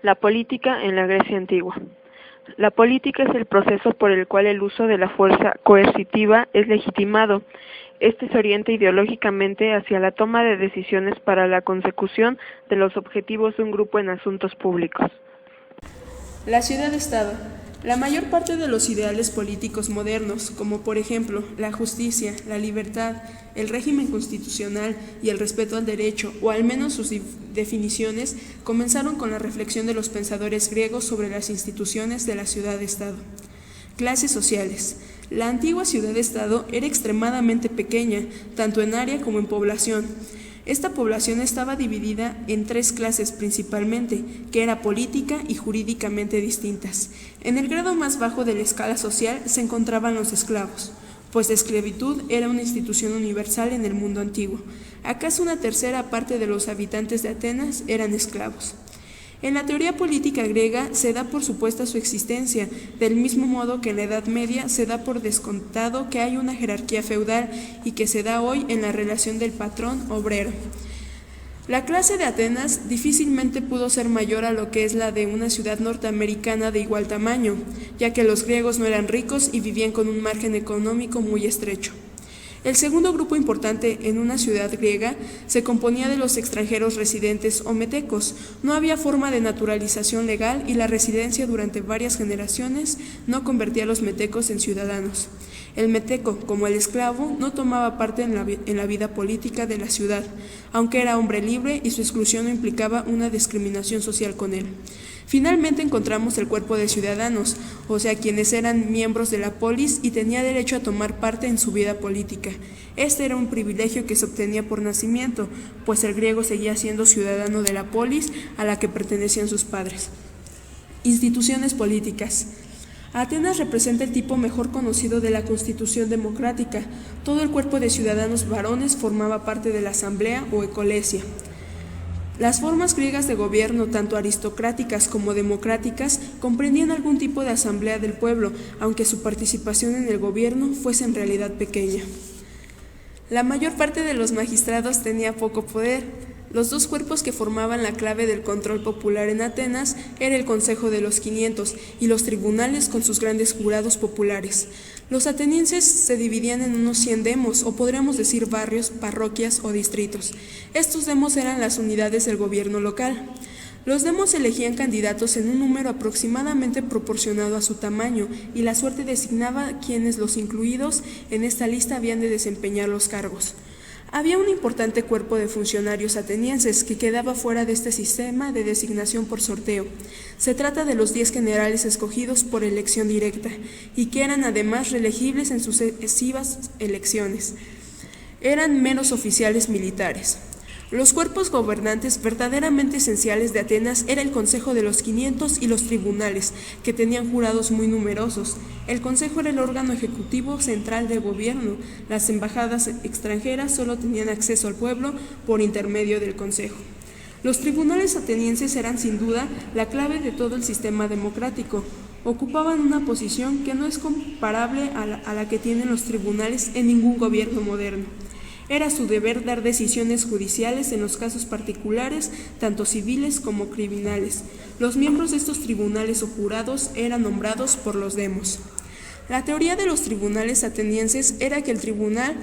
La política en la Grecia antigua. La política es el proceso por el cual el uso de la fuerza coercitiva es legitimado. Este se orienta ideológicamente hacia la toma de decisiones para la consecución de los objetivos de un grupo en asuntos públicos. La ciudad-estado. La mayor parte de los ideales políticos modernos, como por ejemplo la justicia, la libertad, el régimen constitucional y el respeto al derecho, o al menos sus definiciones, comenzaron con la reflexión de los pensadores griegos sobre las instituciones de la ciudad-estado. Clases sociales. La antigua ciudad-estado era extremadamente pequeña, tanto en área como en población. Esta población estaba dividida en tres clases principalmente, que era política y jurídicamente distintas. En el grado más bajo de la escala social se encontraban los esclavos, pues la esclavitud era una institución universal en el mundo antiguo. ¿Acaso una tercera parte de los habitantes de Atenas eran esclavos? En la teoría política griega se da por supuesta su existencia, del mismo modo que en la Edad Media se da por descontado que hay una jerarquía feudal y que se da hoy en la relación del patrón-obrero. La clase de Atenas difícilmente pudo ser mayor a lo que es la de una ciudad norteamericana de igual tamaño, ya que los griegos no eran ricos y vivían con un margen económico muy estrecho. El segundo grupo importante en una ciudad griega se componía de los extranjeros residentes o metecos. No había forma de naturalización legal y la residencia durante varias generaciones no convertía a los metecos en ciudadanos. El meteco, como el esclavo, no tomaba parte en la vida política de la ciudad, aunque era hombre libre y su exclusión no implicaba una discriminación social con él. Finalmente encontramos el cuerpo de ciudadanos, o sea, quienes eran miembros de la polis y tenían derecho a tomar parte en su vida política. Este era un privilegio que se obtenía por nacimiento, pues el griego seguía siendo ciudadano de la polis a la que pertenecían sus padres. Instituciones políticas. Atenas representa el tipo mejor conocido de la constitución democrática. Todo el cuerpo de ciudadanos varones formaba parte de la asamblea o ecolesia. Las formas griegas de gobierno, tanto aristocráticas como democráticas, comprendían algún tipo de asamblea del pueblo, aunque su participación en el gobierno fuese en realidad pequeña. La mayor parte de los magistrados tenía poco poder. Los dos cuerpos que formaban la clave del control popular en Atenas era el Consejo de los 500 y los tribunales con sus grandes jurados populares. Los atenienses se dividían en unos 100 demos, o podríamos decir barrios, parroquias o distritos. Estos demos eran las unidades del gobierno local. Los demos elegían candidatos en un número aproximadamente proporcionado a su tamaño, y la suerte designaba quienes los incluidos en esta lista habían de desempeñar los cargos. Había un importante cuerpo de funcionarios atenienses que quedaba fuera de este sistema de designación por sorteo. Se trata de los 10 generales escogidos por elección directa y que eran además reelegibles en sucesivas elecciones. Eran meros oficiales militares. Los cuerpos gobernantes verdaderamente esenciales de Atenas era el Consejo de los 500 y los tribunales, que tenían jurados muy numerosos. El Consejo era el órgano ejecutivo central del gobierno. Las embajadas extranjeras solo tenían acceso al pueblo por intermedio del Consejo. Los tribunales atenienses eran sin duda la clave de todo el sistema democrático. Ocupaban una posición que no es comparable a la que tienen los tribunales en ningún gobierno moderno. Era su deber dar decisiones judiciales en los casos particulares, tanto civiles como criminales. Los miembros de estos tribunales o jurados eran nombrados por los demos. La teoría de los tribunales atenienses era que el tribunal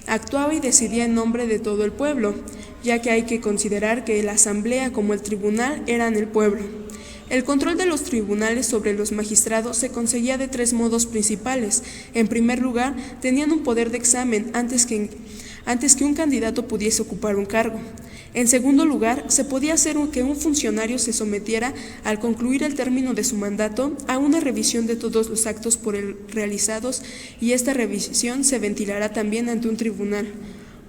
actuaba y decidía en nombre de todo el pueblo, ya que hay que considerar que la asamblea como el tribunal eran el pueblo. El control de los tribunales sobre los magistrados se conseguía de 3 modos principales. En primer lugar, tenían un poder de examen antes que un candidato pudiese ocupar un cargo. En segundo lugar, se podía hacer que un funcionario se sometiera, al concluir el término de su mandato, a una revisión de todos los actos por él realizados, y esta revisión se ventilará también ante un tribunal.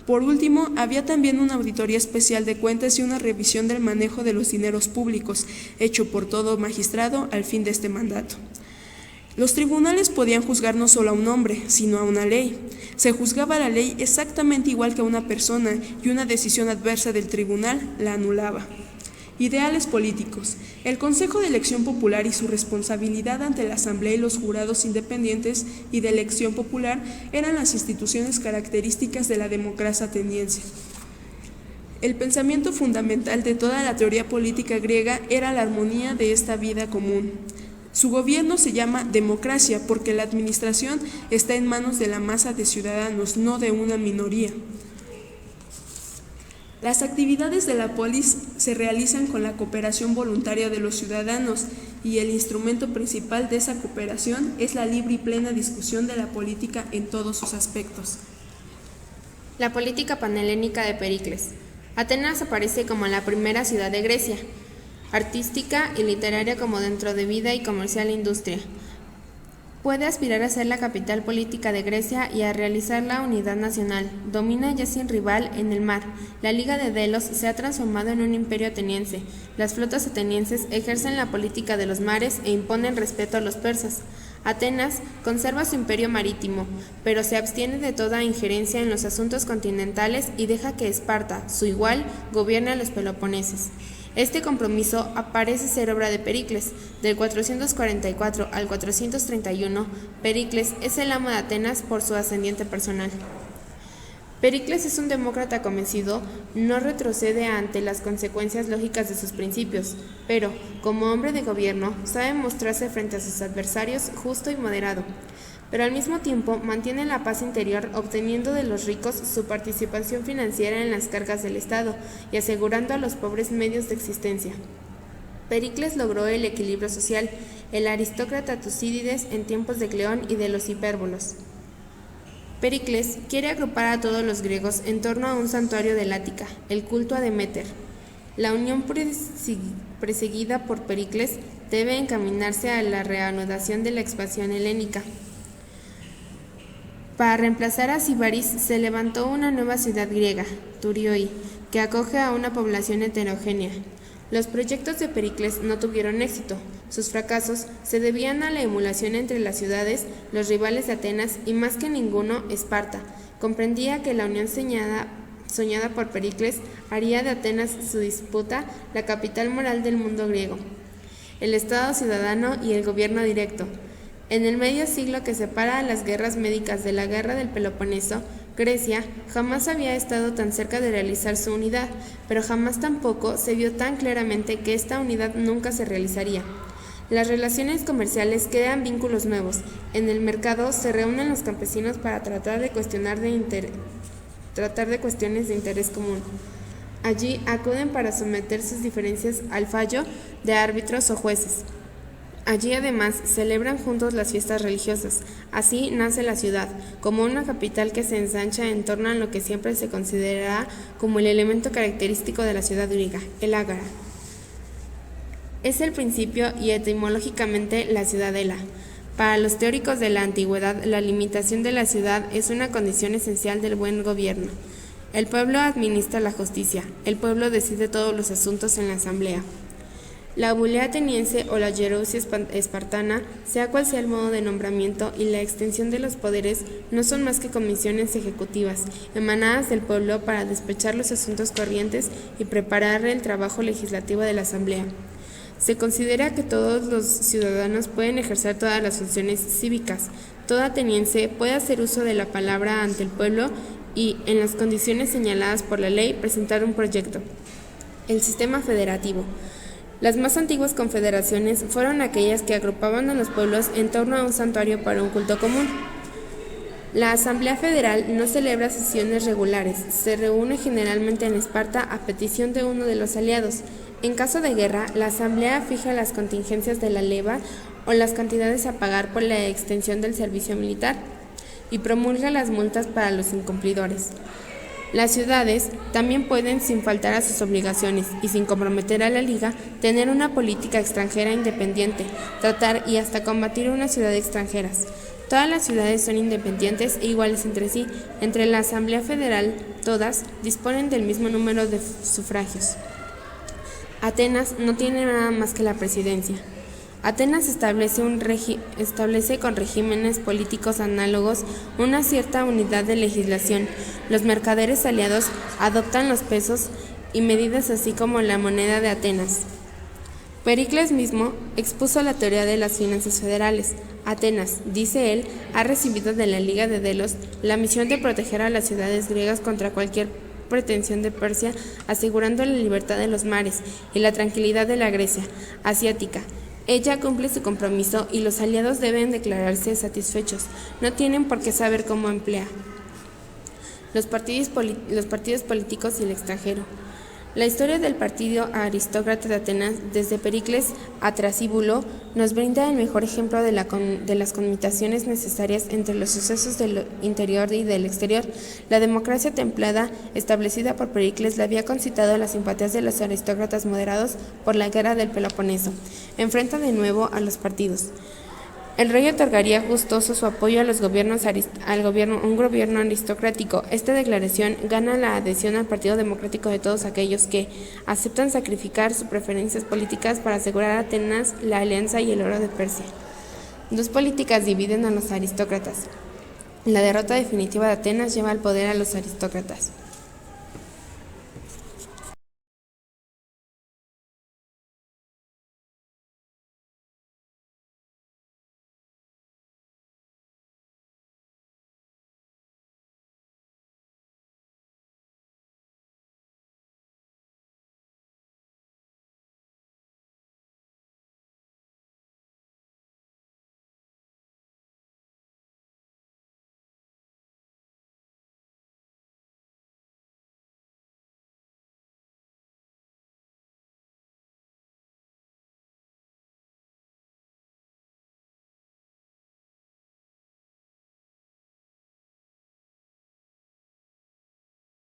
Por último, había también una auditoría especial de cuentas y una revisión del manejo de los dineros públicos, hecho por todo magistrado al fin de este mandato. Los tribunales podían juzgar no solo a un hombre, sino a una ley. Se juzgaba la ley exactamente igual que a una persona, y una decisión adversa del tribunal la anulaba. Ideales políticos. El Consejo de Elección Popular y su responsabilidad ante la Asamblea y los jurados independientes y de elección popular eran las instituciones características de la democracia ateniense. El pensamiento fundamental de toda la teoría política griega era la armonía de esta vida común. Su gobierno se llama democracia porque la administración está en manos de la masa de ciudadanos, no de una minoría. Las actividades de la polis se realizan con la cooperación voluntaria de los ciudadanos y el instrumento principal de esa cooperación es la libre y plena discusión de la política en todos sus aspectos. La política panhelénica de Pericles. Atenas aparece como la primera ciudad de Grecia, artística y literaria como dentro de vida y comercial industria. Puede aspirar a ser la capital política de Grecia y a realizar la unidad nacional. Domina ya sin rival en el mar. La Liga de Delos se ha transformado en un imperio ateniense. Las flotas atenienses ejercen la política de los mares e imponen respeto a los persas. Atenas conserva su imperio marítimo, pero se abstiene de toda injerencia en los asuntos continentales y deja que Esparta, su igual, gobierne a los peloponeses. Este compromiso parece ser obra de Pericles. Del 444 al 431, Pericles es el amo de Atenas por su ascendiente personal. Pericles es un demócrata convencido, no retrocede ante las consecuencias lógicas de sus principios, pero, como hombre de gobierno, sabe mostrarse frente a sus adversarios justo y moderado. Pero al mismo tiempo mantiene la paz interior obteniendo de los ricos su participación financiera en las cargas del Estado y asegurando a los pobres medios de existencia. Pericles logró el equilibrio social, el aristócrata Tucídides en tiempos de Cleón y de los hipérbolos. Pericles quiere agrupar a todos los griegos en torno a un santuario del Ática, el culto a Deméter. La unión perseguida por Pericles debe encaminarse a la reanudación de la expansión helénica. Para reemplazar a Sibaris se levantó una nueva ciudad griega, Turioi, que acoge a una población heterogénea. Los proyectos de Pericles no tuvieron éxito. Sus fracasos se debían a la emulación entre las ciudades, los rivales de Atenas y más que ninguno, Esparta. Comprendía que la unión soñada por Pericles haría de Atenas su disputa la capital moral del mundo griego, el Estado ciudadano y el gobierno directo. En el medio siglo que separa a las guerras médicas de la guerra del Peloponeso, Grecia jamás había estado tan cerca de realizar su unidad, pero jamás tampoco se vio tan claramente que esta unidad nunca se realizaría. Las relaciones comerciales crean vínculos nuevos. En el mercado se reúnen los campesinos para tratar de cuestiones de interés común. Allí acuden para someter sus diferencias al fallo de árbitros o jueces. Allí además celebran juntos las fiestas religiosas. Así nace la ciudad, como una capital que se ensancha en torno a lo que siempre se considerará como el elemento característico de la ciudad griega, el ágora. Es el principio y etimológicamente la ciudadela. Para los teóricos de la antigüedad, la limitación de la ciudad es una condición esencial del buen gobierno. El pueblo administra la justicia, el pueblo decide todos los asuntos en la asamblea. La bulea ateniense o la gerousia espartana, sea cual sea el modo de nombramiento y la extensión de los poderes, no son más que comisiones ejecutivas, emanadas del pueblo para despechar los asuntos corrientes y preparar el trabajo legislativo de la asamblea. Se considera que todos los ciudadanos pueden ejercer todas las funciones cívicas. Todo ateniense puede hacer uso de la palabra ante el pueblo y, en las condiciones señaladas por la ley, presentar un proyecto. El sistema federativo. Las más antiguas confederaciones fueron aquellas que agrupaban a los pueblos en torno a un santuario para un culto común. La Asamblea Federal no celebra sesiones regulares, se reúne generalmente en Esparta a petición de uno de los aliados. En caso de guerra, la Asamblea fija las contingencias de la leva o las cantidades a pagar por la extensión del servicio militar y promulga las multas para los incumplidores. Las ciudades también pueden, sin faltar a sus obligaciones y sin comprometer a la Liga, tener una política extranjera independiente, tratar y hasta combatir una ciudad extranjeras. Todas las ciudades son independientes e iguales entre sí. Entre la Asamblea Federal, todas disponen del mismo número de sufragios. Atenas no tiene nada más que la presidencia. Atenas establece con regímenes políticos análogos una cierta unidad de legislación. Los mercaderes aliados adoptan los pesos y medidas así como la moneda de Atenas. Pericles mismo expuso la teoría de las finanzas federales. Atenas, dice él, ha recibido de la Liga de Delos la misión de proteger a las ciudades griegas contra cualquier pretensión de Persia, asegurando la libertad de los mares y la tranquilidad de la Grecia asiática. Ella cumple su compromiso y los aliados deben declararse satisfechos. No tienen por qué saber cómo emplea los partidos políticos y el extranjero. La historia del partido aristócrata de Atenas, desde Pericles a Trasíbulo, nos brinda el mejor ejemplo de las conmutaciones necesarias entre los sucesos del interior y del exterior. La democracia templada, establecida por Pericles, le había concitado las simpatías de los aristócratas moderados por la guerra del Peloponeso. Enfrenta de nuevo a los partidos. El rey otorgaría gustoso su apoyo a un gobierno aristocrático. Esta declaración gana la adhesión al Partido Democrático de todos aquellos que aceptan sacrificar sus preferencias políticas para asegurar a Atenas la alianza y el oro de Persia. Dos políticas dividen a los aristócratas. La derrota definitiva de Atenas lleva al poder a los aristócratas.